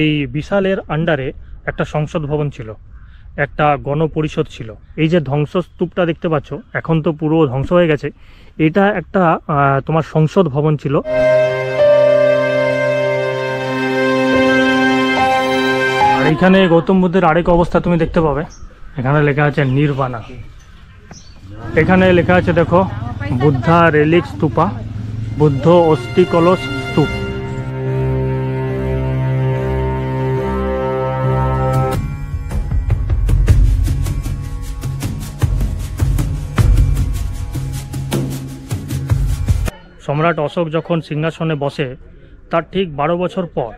এই বিশালের আন্ডারে একটা সংসদ ভবন ছিল, একটা গণপরিষদ ছিল। এই যে ধ্বংসস্তূপটা দেখতে পাচ্ছ, এখন তো পুরো ধ্বংস হয়ে গেছে, এটা একটা তোমার সংসদ ভবন ছিল। আর এইখানে গৌতম বুদ্ধের আরেক অবস্থা তুমি দেখতে পাবে, এখানে লেখা আছে নির্বাণা। এখানে লেখা আছে দেখো, বুদ্ধা রেলিক স্তূপা, বুদ্ধ অস্থি কলস স্তূপ। সম্রাট অশোক যখন সিংহাসনে বসে তার ঠিক 12 বছর পর,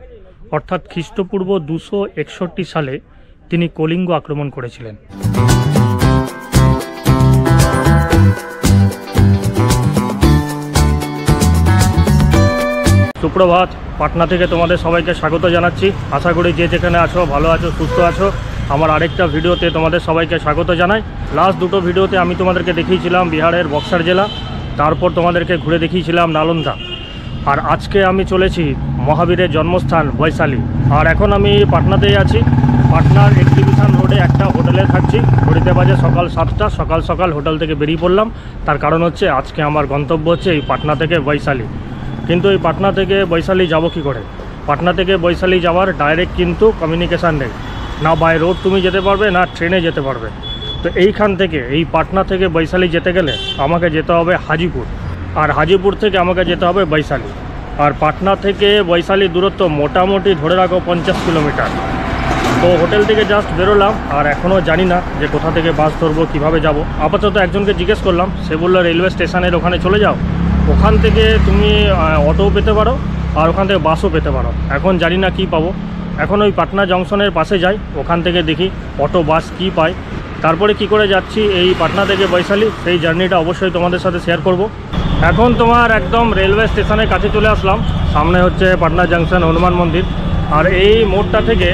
অর্থাৎ খ্রিস্টপূর্ব 261 সালে তিনি কলিঙ্গ আক্রমণ করেছিলেন। সুপ্রভাত, পাটনা থেকে তোমাদের সবাইকে স্বাগত জানাচ্ছি। আশা করি যে যেখানে আছো ভালো আছো, সুস্থ আছো। আমার আরেকটা ভিডিওতে তোমাদের সবাইকে স্বাগত জানাই। লাস্ট দুটো ভিডিওতে আমি তোমাদেরকে দেখিয়েছিলাম বিহারের বক্সার জেলা, তারপর তোমাদেরকে ঘুরে দেখিয়েছিলাম নালন্দা, আর আজকে আমি চলেছি মহাবীরের জন্মস্থান বৈশালী। আর এখন আমি পাটনাতেই আছি। পাটনার এক্সিবিশন রোডে একটা হোটেলে থাকছি। ঘড়িতে বাজে সকাল 7টা। সকাল সকাল হোটেল থেকে বেরিয়ে পড়লাম, তার কারণ হচ্ছে আজকে আমার গন্তব্য হচ্ছে এই পাটনা থেকে বৈশালী। কিন্তু এই পাটনা থেকে বৈশালী যাব কী করে? পাটনা থেকে বৈশালী যাওয়ার ডাইরেক্ট কিন্তু কমিউনিকেশান নেই, না বাই রোড তুমি যেতে পারবে না ট্রেনে যেতে পারবে। তো এইখান থেকে, এই পাটনা থেকে বৈশালী যেতে গেলে আমাকে যেতে হবে হাজিপুর, আর হাজিপুর থেকে আমাকে যেতে হবে বৈশালী। আর পাটনা থেকে বৈশালী দূরত্ব মোটামুটি ধরে রাখো 50 কিলোমিটার। তো হোটেল থেকে জাস্ট বেরোলাম, আর এখনও জানি না যে কোথা থেকে বাস ধরবো, কীভাবে যাব। আপাতত একজনকে জিজ্ঞেস করলাম, সে বললো রেলওয়ে স্টেশনের ওখানে চলে যাও, ওখান থেকে তুমি অটোও পেতে পারো আর ওখান থেকে বাসও পেতে পারো। এখন জানি না কী পাবো। এখন ওই পাটনা জংশনের পাশে যাই, ওখান থেকে দেখি অটো বাস কী পাই, তারপরে কি করে যাচ্ছি এই পাটনা থেকে বৈশালী, সেই জার্নিটা অবশ্যই তোমাদের সাথে শেয়ার করব। এখন তোমার একদম রেলওয়ে স্টেশনের কাছে চলে আসলাম। সামনে হচ্ছে পাটনা জংশন হনুমান মন্দির, আর এই মোড়টা থেকে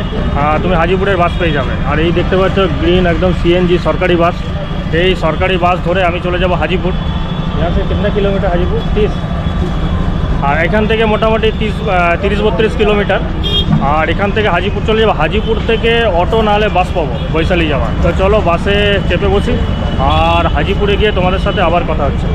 তুমি হাজিপুরের বাস পেয়ে যাবে। আর এই দেখতে পাচ্ছ গ্রিন একদম সিএনজি সরকারি বাস, এই সরকারি বাস ধরে আমি চলে যাব হাজিপুর। यहाँ से कितना किलोमीटर हाजीपुर? 30। আর এখান থেকে মোটামুটি 30-32 কিলোমিটার। আর এখান থেকে হাজিপুর চলে যাবো। হাজিপুর থেকে অটো নাহলে বাস পাবো বৈশালী যাওয়ার। তো চলো বাসে চেপে বসি, আর হাজিপুরে গিয়ে তোমাদের সাথে আবার কথা হচ্ছে।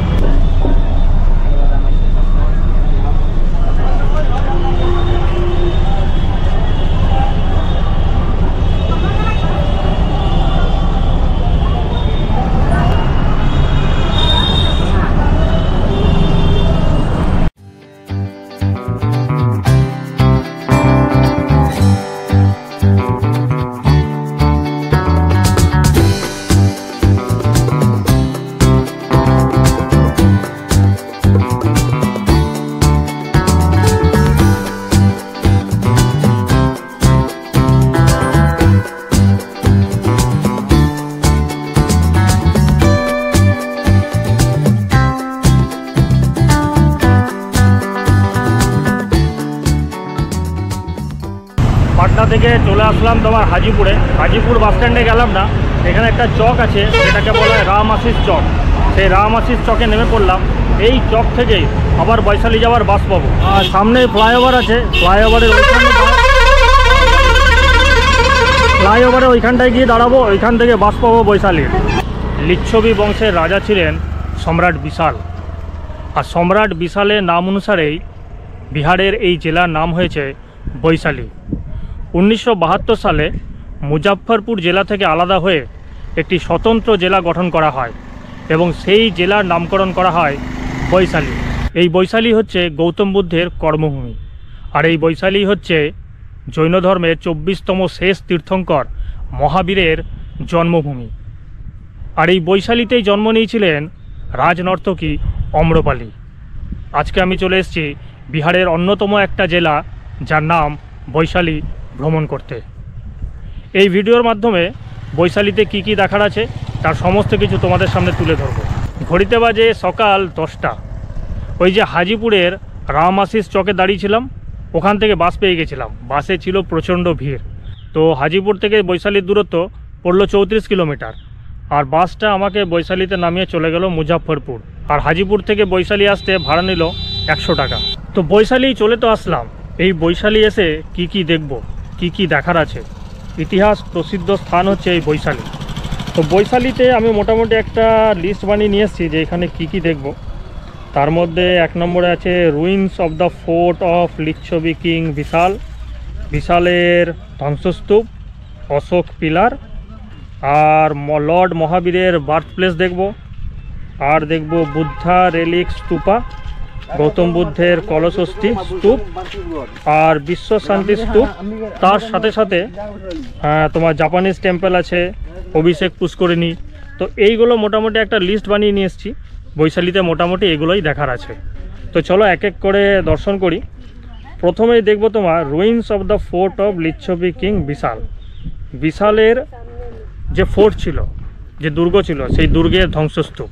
পাটনা থেকে চলে আসলাম তোমার হাজিপুরে। হাজিপুর বাস স্ট্যান্ডে গেলাম না, এখানে একটা চক আছে যেটাকে বলা হয় রাম আশিস চক। সেই রাম আশিস চকে নেমে পড়লাম। এই চক থেকেই আবার বৈশালী যাওয়ার বাস পাবো। আর সামনে ফ্লাইওভার আছে, ফ্লাইওভারে ওইখানটায় গিয়ে দাঁড়াবো, ওইখান থেকে বাস পাবো বৈশালীর। লিচ্ছবি বংশের রাজা ছিলেন সম্রাট বিশাল, আর সম্রাট বিশালের নাম অনুসারেই বিহারের এই জেলার নাম হয়েছে বৈশালী। 1972 সালে মুজাফফরপুর জেলা থেকে আলাদা হয়ে একটি স্বতন্ত্র জেলা গঠন করা হয় এবং সেই জেলার নামকরণ করা হয় বৈশালী। এই বৈশালী হচ্ছে গৌতম বুদ্ধের কর্মভূমি, আর এই বৈশালী হচ্ছে জৈন ধর্মের 24তম শেষ তীর্থঙ্কর মহাবীরের জন্মভূমি। আর এই বৈশালীতেই জন্ম নিয়েছিলেন রাজনর্তকী অম্রপালি। আজকে আমি চলে এসেছি বিহারের অন্যতম একটা জেলা যার নাম বৈশালী ভ্রমণ করতে। এই ভিডিওর মাধ্যমে বৈশালীতে কি কি দেখার আছে তার সমস্ত কিছু তোমাদের সামনে তুলে ধরব। ঘড়িতে বাজে সকাল 10টা। ওই যে হাজিপুরের রাম আশিস চকে দাঁড়িয়েছিলাম, ওখান থেকে বাস পেয়ে গেছিলাম। বাসে ছিল প্রচণ্ড ভিড়। তো হাজিপুর থেকে বৈশালীর দূরত্ব পড়লো 34 কিলোমিটার, আর বাসটা আমাকে বৈশালীতে নামিয়ে চলে গেল মুজাফফরপুর। আর হাজিপুর থেকে বৈশালী আসতে ভাড়া নিল 100 টাকা। তো বৈশালী চলে তো আসলাম। এই বৈশালী এসে কি কি দেখব কি কি দেখার আছে। ইতিহাস প্রসিদ্ধ স্থান হচ্ছে এই বৈশালী। তো বৈশালীতে আমি মোটামুটি একটা লিস্ট বানিয়ে নিয়ে এসেছি যে এখানে কি কি দেখব। তার মধ্যে 1 নম্বরে আছে ruins of the fort of লিচ্ছবি কিং বিশাল, বিশালের ধ্বংসস্তূপ, অশোক পিলার, আর লর্ড মহাবীরের বার্থ প্লেস দেখব, আর দেখব বুদ্ধা রেলিক স্তূপা, গৌতম বুদ্ধের কলসস্থি স্তূপ, আর বিশ্ব শান্তি স্তূপ। তার সাথে সাথে তোমার জাপানিজ টেম্পল আছে, অভিষেক পুষ্করিণী। তো এইগুলো মোটামুটি একটা লিস্ট বানিয়ে নিয়ে এসেছি। বৈশালীতে মোটামুটি এগুলোই দেখার আছে। তো চলো এক এক করে দর্শন করি। প্রথমেই দেখব তোমার ruins of the fort of লিচ্ছবি কিং বিশাল। বিশালের যে ফোর্ট ছিল, যে দুর্গ ছিল, সেই দুর্গের ধ্বংসস্তূপ।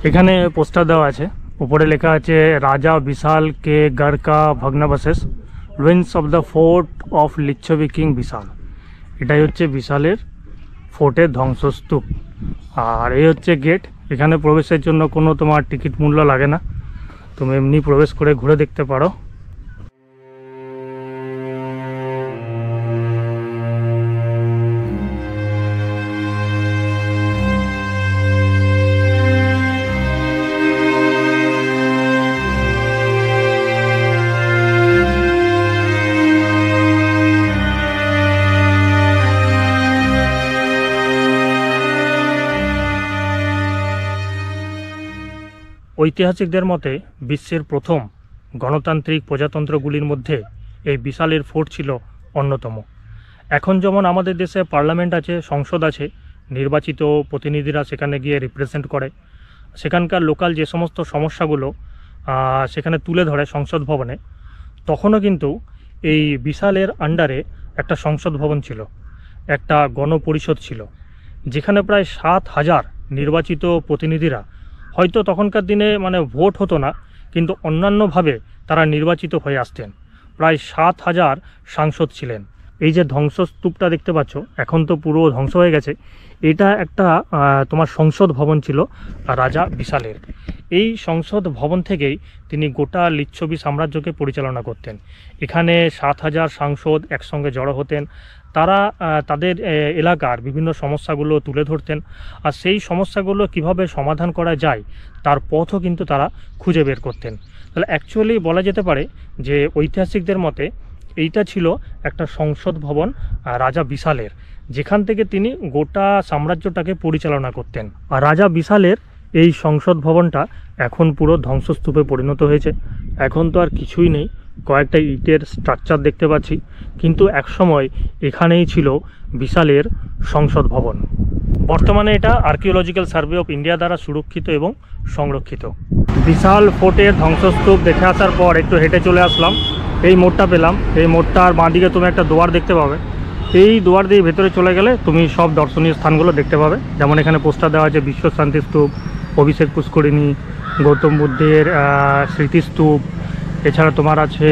এখানে পোস্টার দেওয়া আছে, উপরে লেখা আছে রাজা বিশাল কে গড় কা ভগ্নাবশেষ, ruins of the fort of লিচ্ছবি কিং বিশাল। এটাই হচ্ছে বিশালের ফোর্টের ধ্বংসস্তূপ। আর এই হচ্ছে গেট। এখানে প্রবেশের জন্য কোনো তোমার টিকিট মূল্য লাগে না, তুমি এমনি প্রবেশ করে ঘুরে দেখতে পারো। ঐতিহাসিকদের মতে বিশ্বের প্রথম গণতান্ত্রিক প্রজাতন্ত্রগুলির মধ্যে এই বিশালের ফোর্ট ছিল অন্যতম। এখন যেমন আমাদের দেশে পার্লামেন্ট আছে, সংসদ আছে, নির্বাচিত প্রতিনিধিরা সেখানে গিয়ে রিপ্রেজেন্ট করে, সেখানকার লোকাল যে সমস্ত সমস্যাগুলো সেখানে তুলে ধরে সংসদ ভবনে, তখনও কিন্তু এই বিশালের আন্ডারে একটা সংসদ ভবন ছিল, একটা গণপরিষদ ছিল, যেখানে প্রায় 7,000 নির্বাচিত প্রতিনিধিরা, হয়তো তখনকার দিনে মানে ভোট হতো না, কিন্তু অন্যান্যভাবে তারা নির্বাচিত হয়ে আসতেন। প্রায় 7,000 সাংসদ ছিলেন। এই যে ধ্বংসস্তূপটা দেখতে পাচ্ছ, এখন তো পুরো ধ্বংস হয়ে গেছে। এটা একটা তোমার সংসদ ভবন ছিল রাজা বিশালের। এই সংসদ ভবন থেকেই তিনি গোটা লিচ্ছবি সাম্রাজ্যকে পরিচালনা করতেন। এখানে 7,000 সাংসদ একসঙ্গে জড়ো হতেন। তারা তাদের এলাকার বিভিন্ন সমস্যাগুলো তুলে ধরতেন, আর সেই সমস্যাগুলো কিভাবে সমাধান করা যায় তার পথও কিন্তু তারা খুঁজে বের করতেন। তাহলে অ্যাকচুয়ালি বলা যেতে পারে যে ঐতিহাসিকদের মতে এইটা ছিল একটা সংসদ ভবন রাজা বিশালের, যেখান থেকে তিনি গোটা সাম্রাজ্যটাকে পরিচালনা করতেন। আর রাজা বিশালের এই সংসদ ভবনটা এখন পুরো ধ্বংসস্তূপে পরিণত হয়েছে। এখন তো আর কিছুই নেই, কয়েকটা ইটের স্ট্রাকচার দেখতে পাচ্ছি, কিন্তু একসময় এখানেই ছিল বিশালের সংসদ ভবন। বর্তমানে এটা আর্কিওলজিক্যাল সার্ভে অফ ইন্ডিয়া দ্বারা সুরক্ষিত এবং সংরক্ষিত। বিশাল ফোর্টের ধ্বংসস্তূপ দেখে আসার পর একটু হেঁটে চলে আসলাম, এই মোড়টা পেলাম। এই মোড়টার বাঁদিকে তুমি একটা দুয়ার দেখতে পাবে। এই দুয়ার দিয়ে ভেতরে চলে গেলে তুমি সব দর্শনীয় স্থানগুলো দেখতে পাবে। যেমন এখানে পোস্টার দেওয়া আছে বিশ্ব শান্তি স্তূপ, অভিষেক পুষ্করিণী, গৌতম বুদ্ধের স্মৃতিস্তূপ, এছাড়া তোমার আছে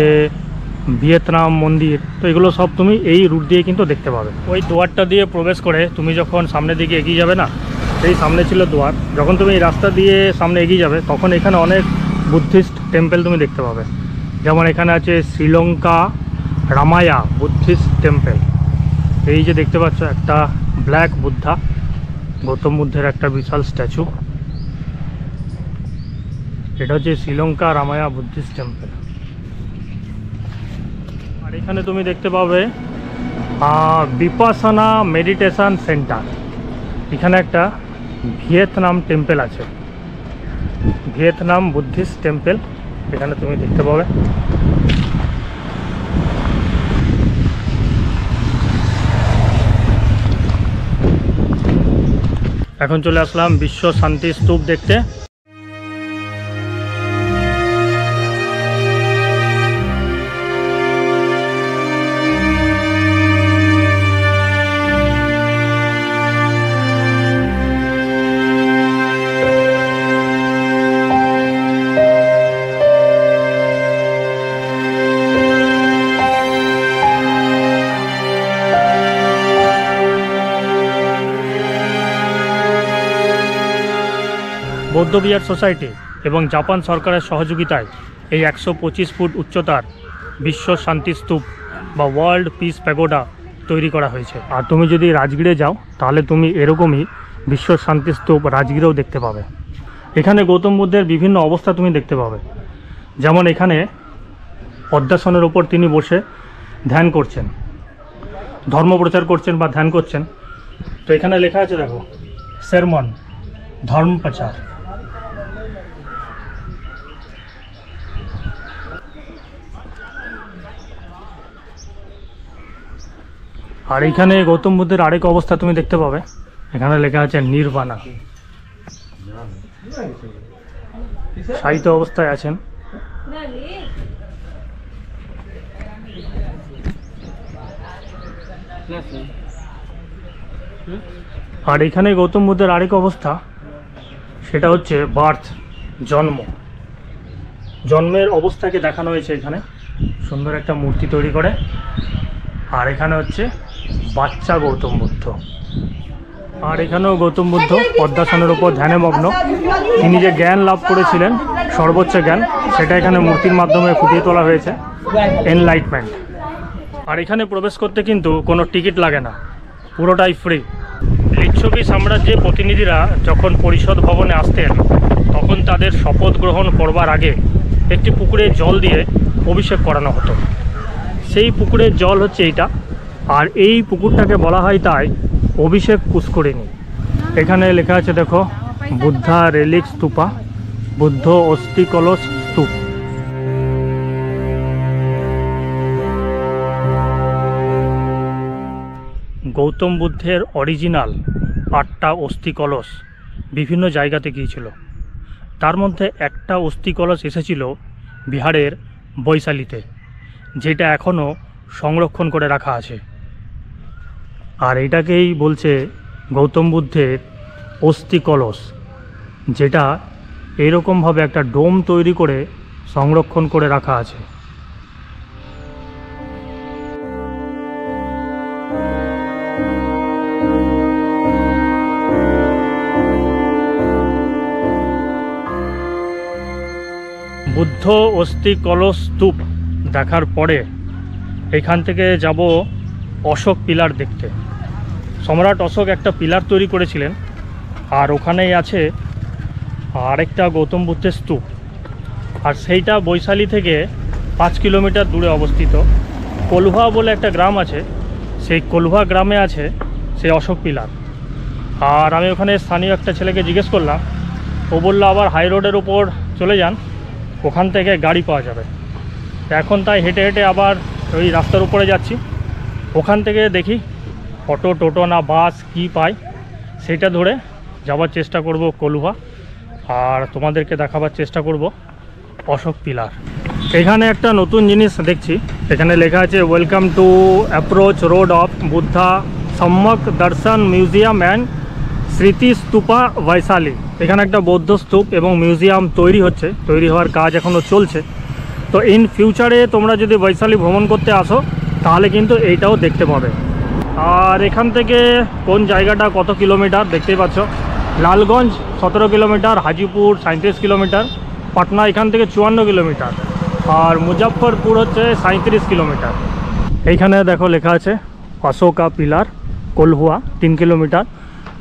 ভিয়েতনাম মন্দির। তো এগুলো সব তুমি এই রুট দিয়ে কিন্তু দেখতে পাবে। ওই দুয়ারটা দিয়ে প্রবেশ করে তুমি যখন সামনের দিকে এগিয়ে যাবে না, এই সামনে ছিল দুয়ার, যখন তুমি এই রাস্তা দিয়ে সামনে এগিয়ে যাবে তখন এখানে অনেক বুদ্ধিস্ট টেম্পল তুমি দেখতে পাবে। যেমন এখানে আছে শ্রীলঙ্কা রামায়া বুদ্ধিস্ট টেম্পল। এই যে দেখতে পাচ্ছ একটা ব্ল্যাক বুদ্ধা, গৌতম বুদ্ধের একটা বিশাল স্ট্যাচু। এটা হচ্ছে শ্রীলঙ্কা রামায়া বুদ্ধিস্ট টেম্পল। আর এখানে তুমি দেখতে পাবে বিপাসানা মেডিটেশন সেন্টার। এখানে একটা ভিয়েতনাম টেম্পল আছে, ভিয়েতনাম বুদ্ধিস্ট টেম্পল এখানে তুমি দেখতে পাবে। এখন চলে আসলাম বিশ্ব শান্তি স্তূপ দেখতে। বৌদ্ধবিহার সোসাইটি এবং জাপান সরকারের সহযোগিতায় এই 125 ফুট উচ্চতার বিশ্ব শান্তি স্তূপ বা ওয়ার্ল্ড পিস প্যাগোডা তৈরি করা হয়েছে। আর তুমি যদি রাজগীরে যাও তাহলে তুমি এরকমই বিশ্ব শান্তি স্তূপ রাজগীরেও দেখতে পাবে। এখানে গৌতম বুদ্ধের বিভিন্ন অবস্থা তুমি দেখতে পাবে, যেমন এখানে পদ্মাসনের ওপর তিনি বসে ধ্যান করছেন, ধর্ম প্রচার করছেন বা ধ্যান করছেন। তো এখানে লেখা আছে দেখো, সেরমন ধর্ম প্রচার। আর এখানে গৌতম বুদ্ধের আরেক অবস্থা তুমি দেখতে পাবে, এখানে লেখা আছে নির্বাণা, শায়িত অবস্থায় আছেন। আর এখানে গৌতম বুদ্ধের আরেক অবস্থা, সেটা হচ্ছে বার্থ, জন্মের অবস্থাকে দেখানো হয়েছে এখানে সুন্দর একটা মূর্তি তৈরি করে। আর এখানে হচ্ছে বাচ্চা গৌতম বুদ্ধ। আর এখানেও গৌতম বুদ্ধ পদ্মাসনের উপর ধ্যানে মগ্ন। তিনি যে জ্ঞান লাভ করেছিলেন, সর্বোচ্চ জ্ঞান, সেটা এখানে মূর্তির মাধ্যমে ফুটিয়ে তোলা হয়েছে, এনলাইটমেন্ট। আর এখানে প্রবেশ করতে কিন্তু কোনো টিকিট লাগে না, পুরোটাই ফ্রি। লিচ্ছবি সাম্রাজ্যের প্রতিনিধিরা যখন পরিষদ ভবনে আসতেন, তখন তাদের শপথ গ্রহণ করবার আগে একটি পুকুরে জল দিয়ে অভিষেক করানো হতো। সেই পুকুরের জল হচ্ছে এইটা, আর এই পুকুরটাকে বলা হয় তাই অভিষেক পুষ্করিণী। এখানে লেখা আছে দেখো, বুদ্ধা রেলিক স্তূপা, বুদ্ধ অস্থি কলস স্তূপ। গৌতম বুদ্ধের অরিজিনাল 8টা অস্থি কলস বিভিন্ন জায়গাতে গিয়েছিল। তার মধ্যে একটা অস্থি কলস এসেছিল বিহারের বৈশালীতে, যেটা এখনও সংরক্ষণ করে রাখা আছে। আর এটাকেই বলছে গৌতম বুদ্ধের অস্থি কলস, যেটা এইরকমভাবে একটা ডোম তৈরি করে সংরক্ষণ করে রাখা আছে। বুদ্ধ অস্থি কলস স্তূপ দেখার পরে এখান থেকে যাব অশোক পিলার দেখতে। সম্রাট অশোক একটা পিলার তৈরি করেছিলেন, আর ওখানেই আছে আরেকটা গৌতম বুদ্ধের স্তূপ। আর সেইটা বৈশালী থেকে 5 কিলোমিটার দূরে অবস্থিত। কলুহা বলে একটা গ্রাম আছে, সেই কলুহা গ্রামে আছে সেই অশোক পিলার। আর আমি ওখানে স্থানীয় একটা ছেলেকে জিজ্ঞেস করলাম, ও বললো আবার হাই রোডের উপর চলে যান, ওখান থেকে গাড়ি পাওয়া যাবে। এখন তাই হেঁটে হেঁটে আবার ওই রাস্তার উপরে যাচ্ছি, ওখান থেকে দেখি অটো টোটো না বাস কি পাই, সেটা ধরে যাওয়ার চেষ্টা করব কলুহা, আর তোমাদেরকে দেখাবার চেষ্টা করব অশোক পিলার। এখানে একটা নতুন জিনিস দেখছি, এখানে লেখা আছে welcome to approach road of Buddha সম্যক দর্শন মিউজিয়াম অ্যান্ড স্মৃতি স্তূপা বৈশালী। এখানে একটা বৌদ্ধ স্তূপ এবং মিউজিয়াম তৈরি হচ্ছে, তৈরি হওয়ার কাজ এখনও চলছে। তো ইন ফিউচারে তোমরা যদি বৈশালী ভ্রমণ করতে আসো তাহলে কিন্তু এইটাও দেখতে পাবে। আর এখান থেকে কোন জায়গাটা কত কিলোমিটার দেখতেই পাচ্ছ, লালগঞ্জ 17 কিলোমিটার, হাজিপুর 37 কিলোমিটার, পাটনা এখান থেকে 54 কিলোমিটার, আর মুজফ্ফরপুর হচ্ছে 37 কিলোমিটার। এইখানে দেখো লেখা আছে অশোকা পিলার কলহুয়া 3 কিলোমিটার,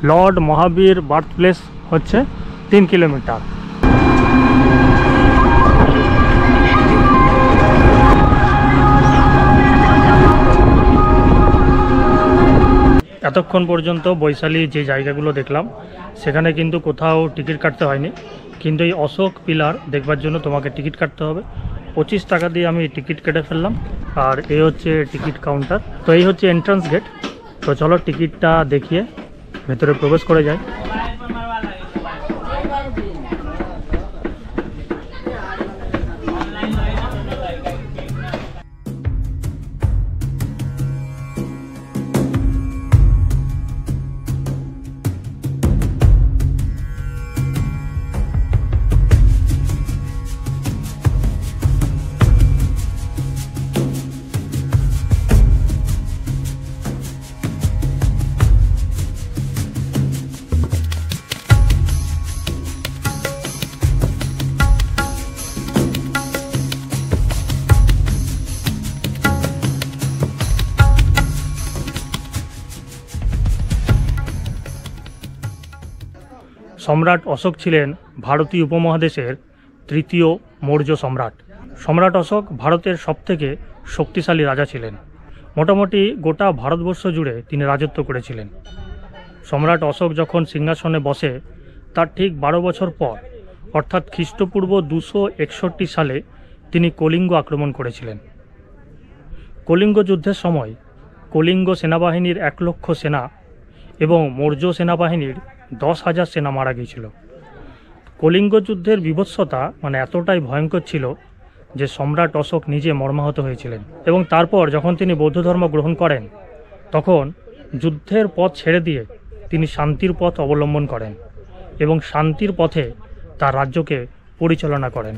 লর্ড মহাবীর বার্থ প্লেস হচ্ছে 3 কিলোমিটার। এতক্ষণ পর্যন্ত বৈশালী যে জায়গাগুলো দেখলাম সেখানে কিন্তু কোথাও টিকিট কাটতে হয়নি, কিন্তু এই অশোক পিলার দেখবার জন্য তোমাকে টিকিট কাটতে হবে। 25 টাকা দিয়ে আমি টিকিট কেটে ফেললাম। আর এই হচ্ছে টিকিট কাউন্টার। তো এই হচ্ছে এন্ট্রান্স গেট। তো চলো টিকিটটা দেখিয়ে ভেতরে প্রবেশ করে যাই। সম্রাট অশোক ছিলেন ভারতীয় উপমহাদেশের তৃতীয় মৌর্য সম্রাট। সম্রাট অশোক ভারতের সবথেকে শক্তিশালী রাজা ছিলেন। মোটামুটি গোটা ভারতবর্ষ জুড়ে তিনি রাজত্ব করেছিলেন। সম্রাট অশোক যখন সিংহাসনে বসে তার ঠিক 12 বছর পর অর্থাৎ খ্রিস্টপূর্ব 261 সালে তিনি কলিঙ্গ আক্রমণ করেছিলেন। কলিঙ্গ যুদ্ধের সময় কলিঙ্গ সেনাবাহিনীর 1 লক্ষ সেনা এবং মৌর্য সেনাবাহিনীর 10,000 সেনা মারা গিয়েছিল। কলিঙ্গ যুদ্ধের বিভৎসতা এতটাই ভয়ঙ্কর ছিল যে সম্রাট অশোক নিজে মর্মাহত হয়েছিলেন এবং তারপর যখন তিনি বৌদ্ধ ধর্ম গ্রহণ করেন তখন যুদ্ধের পথ ছেড়ে দিয়ে তিনি শান্তির পথ অবলম্বন করেন এবং শান্তির পথে তার রাজ্যকে পরিচালনা করেন।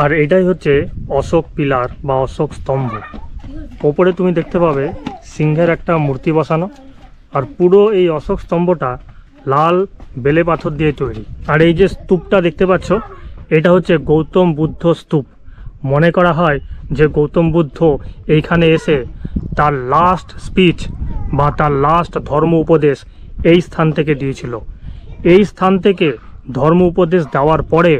আর এটাই হচ্ছে অশোক পিলার বা অশোক স্তম্ভ। ওপরে তুমি দেখতে পাবে সিংহের একটা মূর্তি বসানো, আর পুরো এই অশোক স্তম্ভটা লাল বেলে পাথর দিয়ে তৈরি। আর এই যে স্তূপটা দেখতে পাচ্ছ এটা হচ্ছে গৌতম বুদ্ধ স্তূপ। মনে করা হয় যে গৌতম বুদ্ধ এইখানে এসে তার লাস্ট স্পিচ বা তার লাস্ট ধর্ম উপদেশ এই স্থান থেকে দিয়েছিল। এই স্থান থেকে ধর্ম উপদেশ দেওয়ার পরে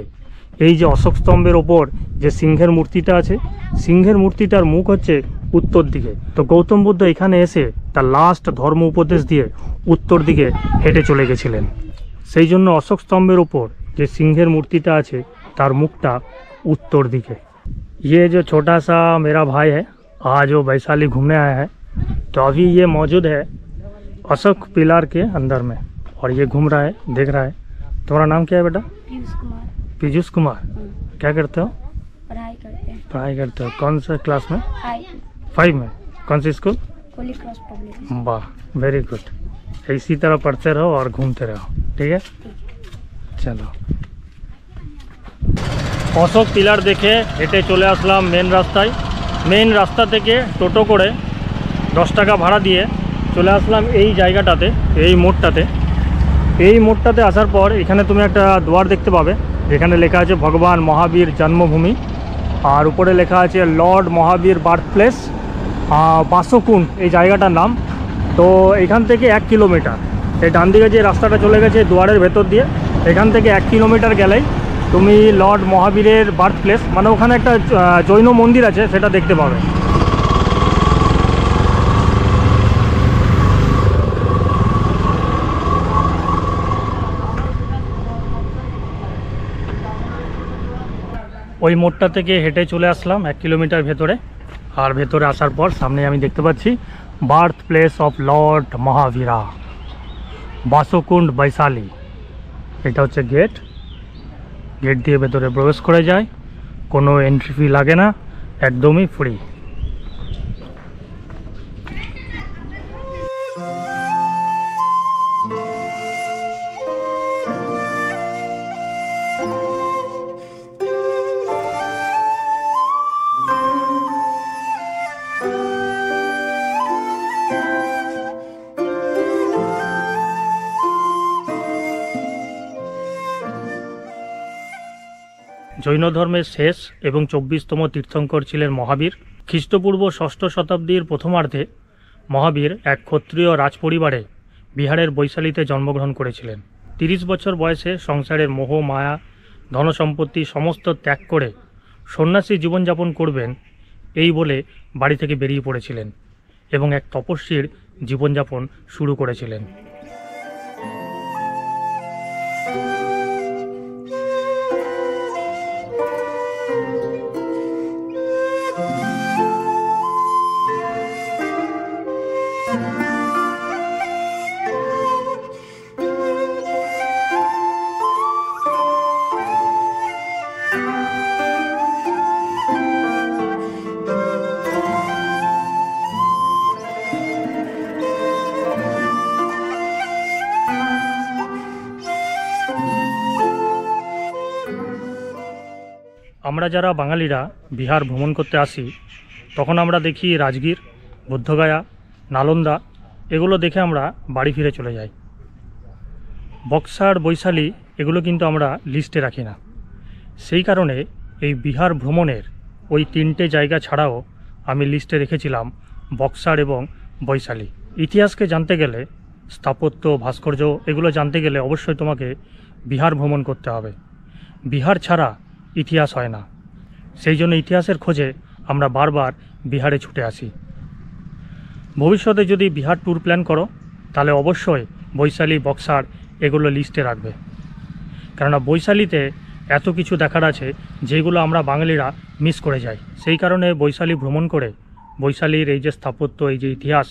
এই যে অশোক স্তম্ভের ওপর যে সিংহের মূর্তিটা আছে, সিংহের মূর্তিটার মুখ হচ্ছে উত্তর দিকে। তো গৌতম বুদ্ধ এখানে এসে তার লাস্ট ধর্ম উপদেশ দিয়ে উত্তর দিকে হেঁটে চলে গেছিলেন। সেই জন্য অশোক স্তম্ভের ওপর যে সিংহের মূর্তিটা আছে তার মুখটা उत्तर दिखे। ये जो छोटा सा मेरा भाई है आज वो वैशाली घूमने आया है, तो अभी ये मौजूद है अशोक पिलार के अंदर में और ये घूम रहा है, देख रहा है। तुम्हारा नाम क्या है बेटा? पीयूष कुमार। पीयूष कुमार। क्या करते हो? पढ़ाई करते हैं। पढ़ाई करते हो, कौन सा क्लास में? 5 में। कौन सी स्कूल? Holi cross public. वाह, वेरी गुड। इसी तरह पढ़ते रहो और घूमते रहो, ठीक है? चलो। অশোক পিলার দেখে হেঁটে চলে আসলাম মেন রাস্তায়। মেন রাস্তা থেকে টোটো করে 10 টাকা ভাড়া দিয়ে চলে আসলাম এই জায়গাটাতে, এই মোড়টাতে। এই মোড়টাতে আসার পর এখানে তুমি একটা দুয়ার দেখতে পাবে, যেখানে লেখা আছে ভগবান মহাবীর জন্মভূমি, আর উপরে লেখা আছে লর্ড মহাবীর বার্থ প্লেস বাসকুণ্ড এই জায়গাটার নাম। তো এখান থেকে 1 কিলোমিটার, এই ডান দিকে যে রাস্তাটা চলে গেছে দুয়ারের ভেতর দিয়ে, এখান থেকে 1 কিলোমিটার গেলেই তুমি লর্ড মহাবীরের বার্থ প্লেস মানে ওখানে একটা জৈন মন্দির আছে সেটা দেখতে পাবে। ওই মোড়টা থেকে হেঁটে চলে আসলাম 1 কিলোমিটার ভেতরে। আর ভেতরে আসার পর সামনে আমি দেখতে পাচ্ছি birth place of lord Mahavira Basokund Vaishali. এটা হচ্ছে গেট। গেট দিয়ে ভেতরে প্রবেশ করে যায়, কোনো এন্ট্রি ফি লাগে না, একদমই ফ্রি। জৈন ধর্মের শেষ এবং 24তম তীর্থঙ্কর ছিলেন মহাবীর। খ্রিস্টপূর্ব 6ষ্ঠ শতাব্দীর প্রথমার্ধে মহাবীর এক ক্ষত্রিয় রাজপরিবারে বিহারের বৈশালীতে জন্মগ্রহণ করেছিলেন। 30 বছর বয়সে সংসারের মোহ মায়া ধনসম্পত্তি সমস্ত ত্যাগ করে সন্ন্যাসী জীবনযাপন করবেন এই বলে বাড়ি থেকে বেরিয়ে পড়েছিলেন এবং এক তপস্বীর জীবনযাপন শুরু করেছিলেন। আমরা যারা বাঙালিরা বিহার ভ্রমণ করতে আসি তখন আমরা দেখি রাজগীর, বুদ্ধগয়া, নালন্দা এগুলো দেখে আমরা বাড়ি ফিরে চলে যাই। বক্সার, বৈশালী এগুলো কিন্তু আমরা লিস্টে রাখি না। সেই কারণে এই বিহার ভ্রমণের ওই 3টে জায়গা ছাড়াও আমি লিস্টে রেখেছিলাম বক্সার এবং বৈশালী। ইতিহাসকে জানতে গেলে, স্থাপত্য, ভাস্কর্য এগুলো জানতে গেলে অবশ্যই তোমাকে বিহার ভ্রমণ করতে হবে। বিহার ছাড়া ইতিহাস হয় না। সেই জন্য ইতিহাসের খোঁজে আমরা বারবার বিহারে ছুটে আসি। ভবিষ্যতে যদি বিহার ট্যুর প্ল্যান করো তাহলে অবশ্যই বৈশালী, বক্সার এগুলো লিস্টে রাখবে। কেননা বৈশালীতে এত কিছু দেখার আছে যেগুলো আমরা বাঙালিরা মিস করে যাই। সেই কারণে বৈশালী ভ্রমণ করে বৈশালীর এই যে স্থাপত্য, এই যে ইতিহাস,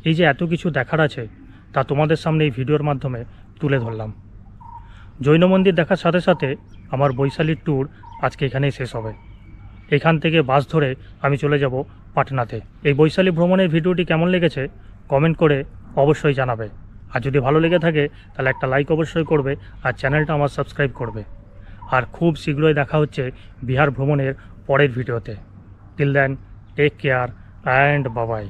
এই যে এত কিছু দেখার আছে তা তোমাদের সামনে এই ভিডিওর মাধ্যমে তুলে ধরলাম। জৈন মন্দির দেখার সাথে সাথে আমার বৈশালীর ট্যুর আজকে এখানেই শেষ হবে। এখান থেকে বাস ধরে আমি চলে যাব পাটনাতে। এই বৈশালী ভ্রমণের ভিডিওটি কেমন লেগেছে কমেন্ট করে অবশ্যই জানাবে। আর যদি ভালো লেগে থাকে তাহলে একটা লাইক অবশ্যই করবে আর চ্যানেলটা আমার সাবস্ক্রাইব করবে। আর খুব শীঘ্রই দেখা হচ্ছে বিহার ভ্রমণের পরের ভিডিওতে। Till then, take care and বাবাই।